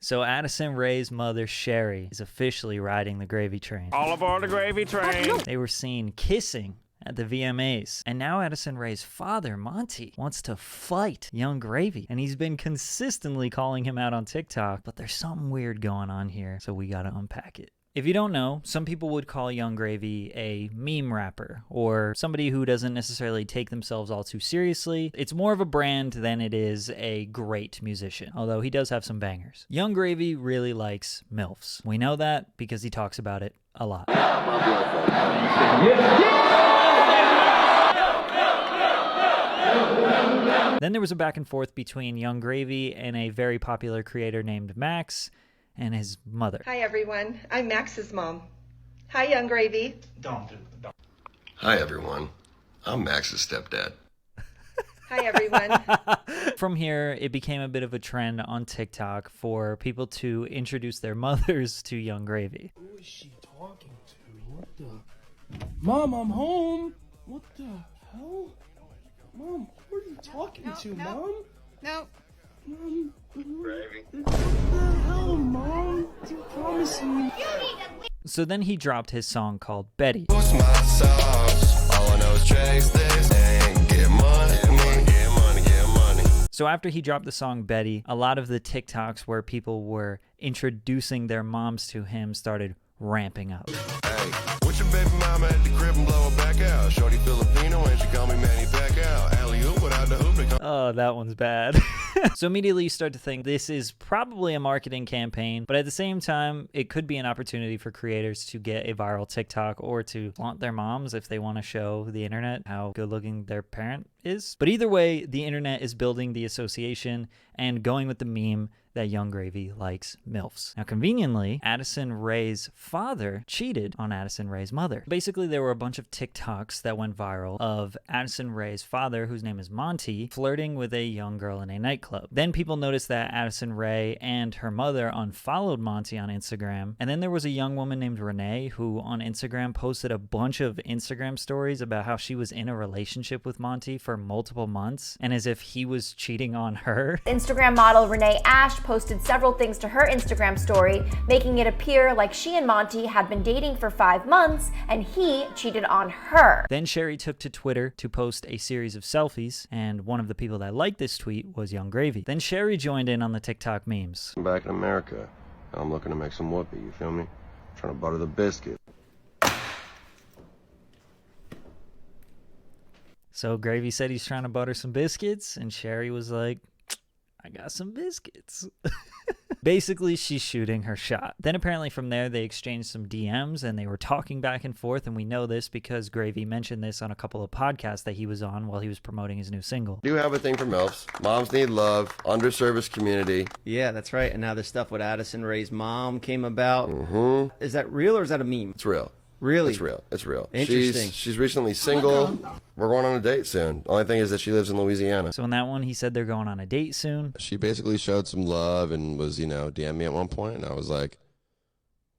So Addison Rae's mother, Sherry, is officially riding the gravy train. All aboard the gravy train. They were seen kissing at the VMAs. And now Addison Rae's father, Monty, wants to fight Young Gravy. And he's been consistently calling him out on TikTok, but there's something weird going on here, so we gotta unpack it. If you don't know, some people would call Young Gravy a meme rapper, or somebody who doesn't necessarily take themselves all too seriously. It's more of a brand than it is a great musician, although he does have some bangers. Young Gravy really likes MILFs. We know that because he talks about it a lot. Then there was a back and forth between Young Gravy and a very popular creator named Max and his mother. Hi everyone, I'm Max's mom. Hi Young Gravy. Don't. Hi everyone, I'm Max's stepdad. Hi everyone. From here, it became a bit of a trend on TikTok for people to introduce their mothers to Young Gravy. Who is she talking to? What the? Mom, I'm home. What the hell? Mom, who are you talking to, Mom? No. Mom, Gravy. what the hell, Mom? You promised me. So then he dropped his song called Betty. What's my sauce? All I know is chase this and get money, get money. So after he dropped the song Betty, a lot of the TikToks where people were introducing their moms to him started ramping up. Hey, with your baby mama at the crib and blow her back out. Shorty Filipino and she call me Manny Pacquiao. Alley-oop without the hoop. Oh, that one's bad. So immediately you start to think this is probably a marketing campaign, but at the same time, it could be an opportunity for creators to get a viral TikTok or to flaunt their moms if they want to show the internet how good looking their parent is. But either way, the internet is building the association and going with the meme that Young Gravy likes MILFs. Now, conveniently, Addison Rae's father cheated on Addison Rae's mother. Basically, there were a bunch of TikToks that went viral of Addison Rae's father, whose name is Monty, flirting with a young girl in a nightclub. Then people noticed that Addison Rae and her mother unfollowed Monty on Instagram. And then there was a young woman named Renee who on Instagram posted a bunch of Instagram stories about how she was in a relationship with Monty for multiple months and as if he was cheating on her. Instagram model Renee Ash posted several things to her Instagram story, making it appear like she and Monty had been dating for 5 months and he cheated on her. Then Sherry took to Twitter to post a series of selfies, and one of the people that liked this tweet was Young Gravy. Then Sherry joined in on the TikTok memes. I'm back in America. I'm looking to make some whoopee, you feel me? Trying to butter the biscuit. So Gravy said he's trying to butter some biscuits, and Sherry was like, I got some biscuits. Basically, she's shooting her shot. Then apparently from there, they exchanged some DMs and they were talking back and forth. And we know this because Gravy mentioned this on a couple of podcasts that he was on while he was promoting his new single. Do have a thing for MILFs. Moms need love. Underserviced community. Yeah, that's right. And now this stuff with Addison Rae's mom came about. Mm-hmm. Is that real or is that a meme? It's real. Really? It's real. It's real. Interesting. She's recently single. We're going on a date soon. Only thing is that she lives in Louisiana. So in that one, he said they're going on a date soon. She basically showed some love and was, DMing me at one point, and I was like,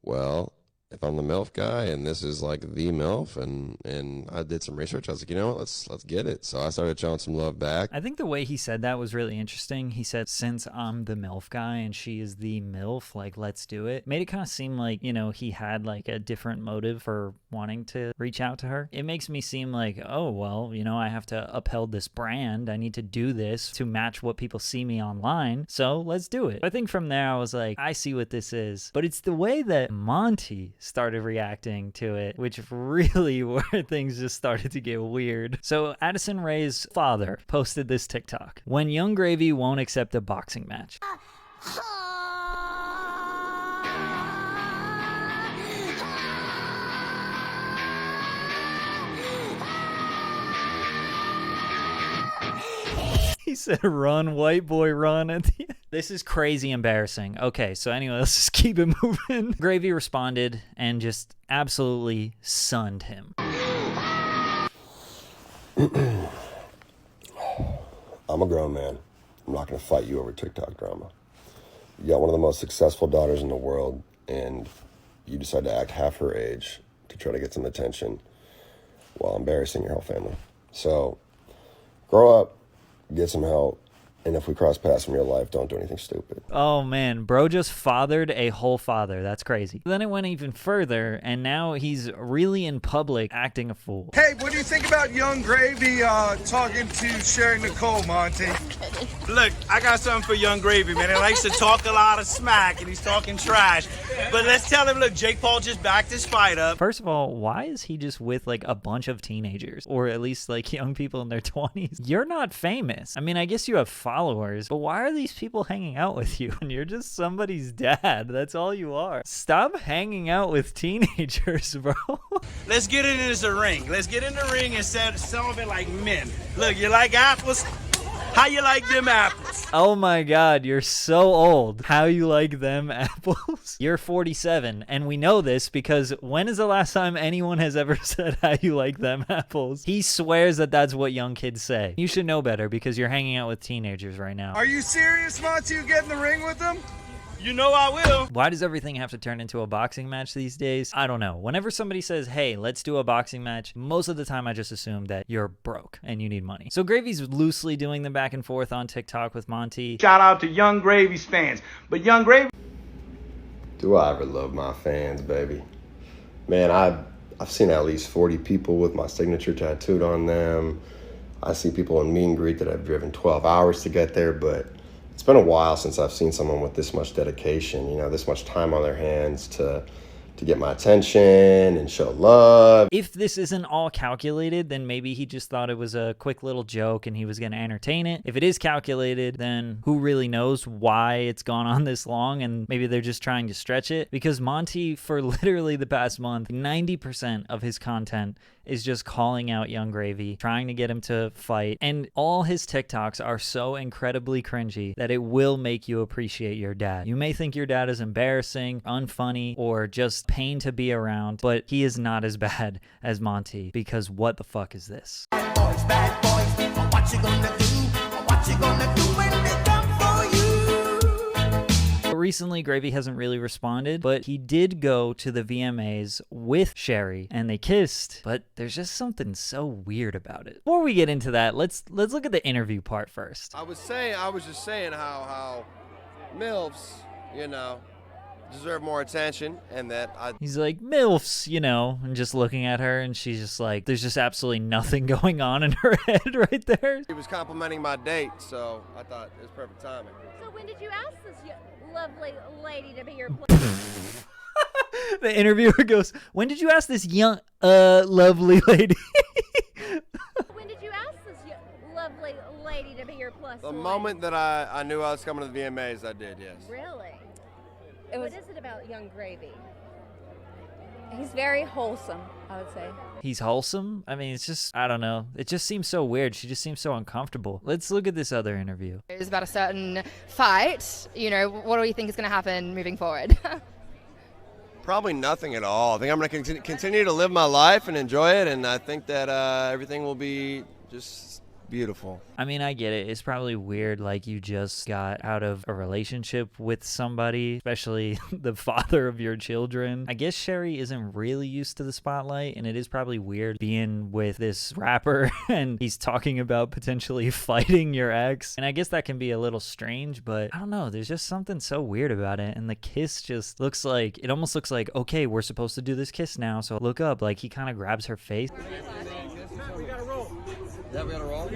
well, if I'm the MILF guy and this is like the MILF, and I did some research, I was like, you know what, let's get it. So I started showing some love back. I think the way he said that was really interesting. He said, since I'm the MILF guy and she is the MILF, like, let's do it. Made it kind of seem like, he had like a different motive for wanting to reach out to her. It makes me seem like, oh, well, I have to uphold this brand. I need to do this to match what people see me online. So let's do it. I think from there, I was like, I see what this is. But it's the way that Monty started reacting to it, which really where things just started to get weird. So Addison Rae's father posted this TikTok. When Young Gravy won't accept a boxing match. He said, run, white boy, run at the end. This is crazy embarrassing. Okay, so anyway, let's just keep it moving. Gravy responded and just absolutely sunned him. I'm a grown man. I'm not going to fight you over TikTok drama. You got one of the most successful daughters in the world, and you decide to act half her age to try to get some attention while embarrassing your whole family. So, grow up, get some help, And if we cross paths in real life, don't do anything stupid. Oh man, bro just fathered a whole father. That's crazy. Then it went even further, and now he's really in public acting a fool. Hey, what do you think about Young Gravy talking to Sherry Nicole, Monty? Look, I got something for Young Gravy, man. He likes to talk a lot of smack, and he's talking trash. But let's tell him, look, Jake Paul just backed his fight up. First of all, why is he just with like a bunch of teenagers, or at least like young people in their 20s? You're not famous. I mean, I guess you have followers, but why are these people hanging out with you? And you're just somebody's dad. That's all you are. Stop hanging out with teenagers, bro. Let's get it into the ring. Let's get in the ring and set some of it like men. Look, you like apples? How you like them apples? Oh my god, you're so old. How you like them apples? You're 47, and we know this because when is the last time anyone has ever said how you like them apples? He swears that that's what young kids say. You should know better because you're hanging out with teenagers right now. Are you serious, Monty? You get in the ring with them? You know I will. Why does everything have to turn into a boxing match these days? I don't know. Whenever somebody says, hey, let's do a boxing match, most of the time I just assume that you're broke and you need money. So Gravy's loosely doing the back and forth on TikTok with Monty. Shout out to Young Gravy's fans. But Young Gravy... Do I ever love my fans, baby? Man, I've seen at least 40 people with my signature tattooed on them. I see people in meet and greet that I've driven 12 hours to get there, but it's been a while since I've seen someone with this much dedication, you know, this much time on their hands to get my attention and show love. If this isn't all calculated, then maybe he just thought it was a quick little joke and he was going to entertain it. If it is calculated, then who really knows why it's gone on this long, and maybe they're just trying to stretch it. Because Monty, for literally the past month, 90% of his content is just calling out Young Gravy, trying to get him to fight. And all his TikToks are so incredibly cringy that it will make you appreciate your dad. You may think your dad is embarrassing, unfunny, or just pain to be around, but he is not as bad as Monty, because what the fuck is this? Bad boys, what you gonna do? What you gonna do when they come for you? Recently, Gravy hasn't really responded, but he did go to the VMAs with Sherry, and they kissed, but there's just something so weird about it. Before we get into that, let's look at the interview part first. I was just saying how MILFs, you know, deserve more attention, and that He's like, MILFs, you know, and just looking at her, and she's just like, there's just absolutely nothing going on in her head right there. he was complimenting my date, so I thought it was perfect timing. So when did you ask this lovely lady to be your The interviewer goes, when did you ask this young, lovely lady? When did you ask this lovely lady to be your plus The one? moment that I knew I was coming to the VMAs, I did, yes. Really? What is it about Young Gravy? He's very wholesome, I would say. He's wholesome? I mean, it's just, I don't know. It just seems so weird. She just seems so uncomfortable. Let's look at this other interview. It was about a certain fight. You know, what do you think is going to happen moving forward? Probably nothing at all. I think I'm going to continue to live my life and enjoy it, and I think that everything will be just beautiful. I mean, I get it. It's probably weird, like you just got out of a relationship with somebody, especially the father of your children. I guess Sherry isn't really used to the spotlight, and it is probably weird being with this rapper and he's talking about potentially fighting your ex. And I guess that can be a little strange, but I don't know. There's just something so weird about it. And the kiss just looks like, it almost looks like, okay, we're supposed to do this kiss now, so look up. Like he kind of grabs her face. We gotta roll. Yeah, we gotta roll.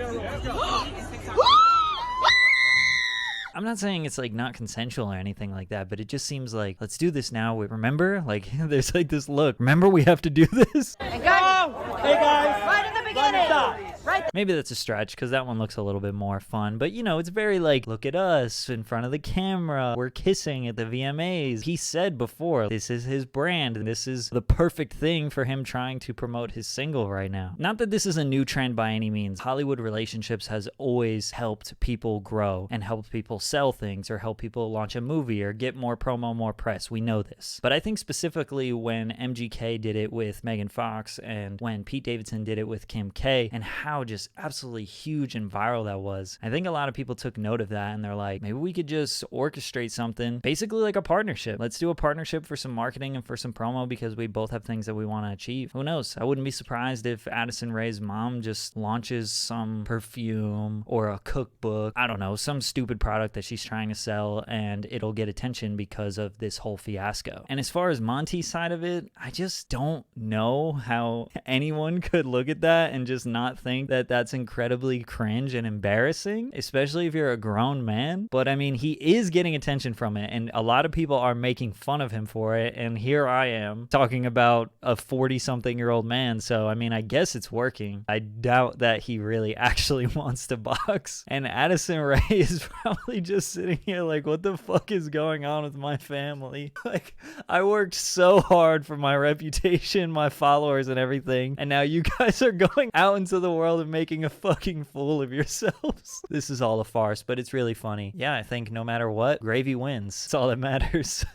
I'm not saying it's like not consensual or anything like that, but it just seems like, let's do this now. Wait, remember? Like there's like this look. Remember we have to do this? Hey guys! Right at the beginning! Right. Maybe that's a stretch because that one looks a little bit more fun. But you know, it's very like, look at us in front of the camera. We're kissing at the VMAs. He said before, this is his brand. And this is the perfect thing for him trying to promote his single right now. Not that this is a new trend by any means. Hollywood relationships has always helped people grow and helped people sell things or help people launch a movie or get more promo, more press. We know this. But I think specifically when MGK did it with Megan Fox and when Pete Davidson did it with Kim K, and how just just absolutely huge and viral that was. I think a lot of people took note of that and they're like, maybe we could just orchestrate something, basically like a partnership. Let's do a partnership for some marketing and for some promo because we both have things that we want to achieve. Who knows? I wouldn't be surprised if Addison Rae's mom just launches some perfume or a cookbook, I don't know, some stupid product that she's trying to sell, and it'll get attention because of this whole fiasco. And as far as Monty's side of it, I just don't know how anyone could look at that and just not think that that's incredibly cringe and embarrassing, especially if you're a grown man. But I mean, he is getting attention from it, and a lot of people are making fun of him for it, and here I am talking about a 40-something-year-old man. So I mean, I guess it's working. I doubt that he really actually wants to box. And Addison Rae is probably just sitting here like, what the fuck is going on with my family? Like, I worked so hard for my reputation, my followers and everything, and now you guys are going out into the world and making a fucking fool of yourselves. This is all a farce, but it's really funny. Yeah, I think no matter what, Gravy wins. That's all that matters.